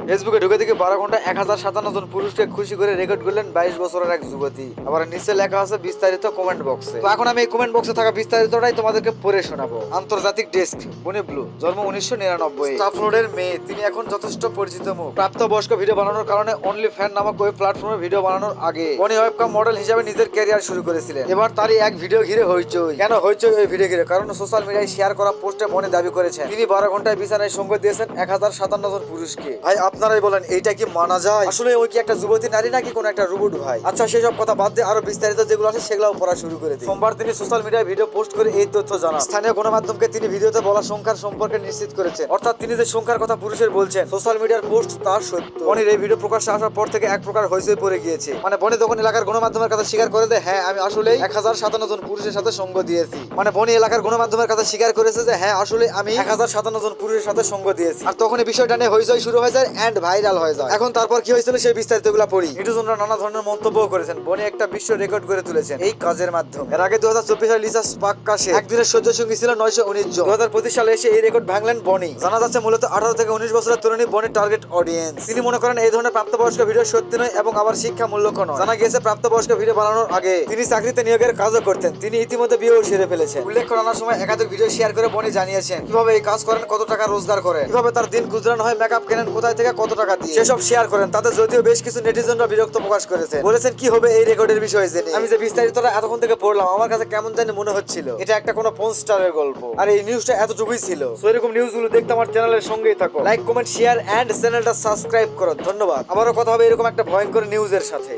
ফেসবুকে ঢুকে দেখি 12 ঘন্টা 1057 জন পুরুষকে খুশি করে রেকর্ড করলেন 22 বছরের এক যুবতী। আবার নিচে লেখা আছে বিস্তারিত কমেন্ট বক্সে। তো এখন আমি এই কমেন্ট বক্সে থাকা বিস্তারিতটাই তোমাদেরকে পড়ে শোনাবো। আন্তর্জাতিক ডেস্ক, বনি ব্লু, জন্ম 1999, স্টাফ রোডের মেয়ে। তিনি এখন যথেষ্ট পরিচিত মুখ। প্রাপ্তবয়স্ক ভিডিও বানানোর কারণে অনলি ফ্যান নামক ওয়েব প্ল্যাটফর্মে ভিডিও বানানোর আগে বনি ওয়েবকাম মডেল হিসেবে নিজের ক্যারিয়ার শুরু করেছিলেন। এবার তারই এক ভিডিও ঘিরে হইচই। কেন হইচই ওই ভিডিও ঘিরে? কারণ সোশ্যাল মিডিয়ায় শেয়ার করা পোস্টে বনি দাবি করেছেন তিনি 12 ঘন্টায় বিছানায় সঙ্গ দিয়েছেন 1057 জন পুরুষকে। ভাই আপনারাই বলেন এইটা কি মানা যায়? আসলে ওই কি একটা যুবতী নারী নাকি কোন একটা রোবট ভাই? আচ্ছা সেসব কথা বাদ দিয়ে আরো বিস্তারিত যেগুলো আছে সেগুলো পড়া শুরু করে দিই। সোমবার তিনি সোশ্যাল মিডিয়ায় ভিডিও পোস্ট করে এই তথ্য জানান। স্থানীয় গণমাধ্যমকে তিনি ভিডিওতে বলা সংখ্যার সম্পর্কে নিশ্চিত করেছেন। অর্থাৎ তিনি যে সংখ্যার কথা পুরুষের বলছেন সোশ্যাল মিডিয়ার পোস্ট তা সত্য। বনির এই ভিডিও প্রকাশ্যে আসার পর থেকে এক প্রকার হইচই পড়ে গিয়েছে। মানে বনি তখন এলাকার গণমাধ্যমের কাছে স্বীকার করে দেয় হ্যাঁ আমি আসলে 1057 জন পুরুষের সাথে সঙ্গ দিয়েছি। মানে বনি এলাকার গণমাধ্যমের কাছে স্বীকার করেছে যে হ্যাঁ আসলে আমি 1057 জন পুরুষের সাথে সঙ্গ দিয়েছি। আর তখন এই বিষয়টা নিয়ে হইচই শুরু হয়ে যায় এন্ড ভাইরাল হয়ে যায়। এখন তারপর কি হয়েছিল সেই বিস্তারিতগুলো পড়ি। নেটিজনরা নানা ধরনের মন্তব্য করেছেন। বনি একটা বিশ্ব রেকর্ড করে তুলেছেন এই কাজের মাধ্যমে। এর আগে 2024 সালে লিসা স্পাক্কাশে একদিনের সহ্য সঙ্গী ছিল 919 জন। 2025 সালে এসে এই রেকর্ড ভাঙলেন বনি। জানা যাচ্ছে মূলত 18 থেকে 19 বছরের তরুণী বনির টার্গেট অডিয়েন্স। তিনি মনে করেন এই ধরনের প্রাপ্তবয়স্ক ভিডিও সত্যি নয় এবং আবার শিক্ষামূলক নয়। জানা গিয়েছে প্রাপ্তবয়স্ক ভিডিও বানানোর আগে তিনি চাকরিতে নিয়োগের কাজও করতেন। তিনি ইতিমধ্যে বিয়েও সেরে ফেলেছেন। উল্লেখ করানোর সময় একাধিক ভিডিও শেয়ার করে বনি জানিয়েছেন কিভাবে এই কাজ করেন, কত টাকা রোজগার করেন, কিভাবে তার দিন গুজরান হয়, মেকআপ কেনেন কোথায় থেকে কত টাকা দিয়ে, সেসব শেয়ার করেন। তাতে যদিও বেশ কিছু নেটিজনরা বিরক্ত প্রকাশ করেছেন, বলেছেন কি হবে এই রেকর্ডের বিষয়ে জেনে। আমি যে বিস্তারিতটা এতক্ষণ থেকে পড়লাম আমার কাছে কেমন জানি মনে হচ্ছিল এটা একটা কোনো পর্ন স্টারের গল্প। আর এই নিউজটা এতটুকুই ছিল। সো এরকম নিউজগুলো দেখতে আমার চ্যানেলের সঙ্গেই থাকো। লাইক, কমেন্ট, শেয়ার এন্ড চ্যানেলটা সাবস্ক্রাইব করো। ধন্যবাদ। আবারও কথা হবে এরকম একটা ভয়ঙ্কর নিউজের সাথে।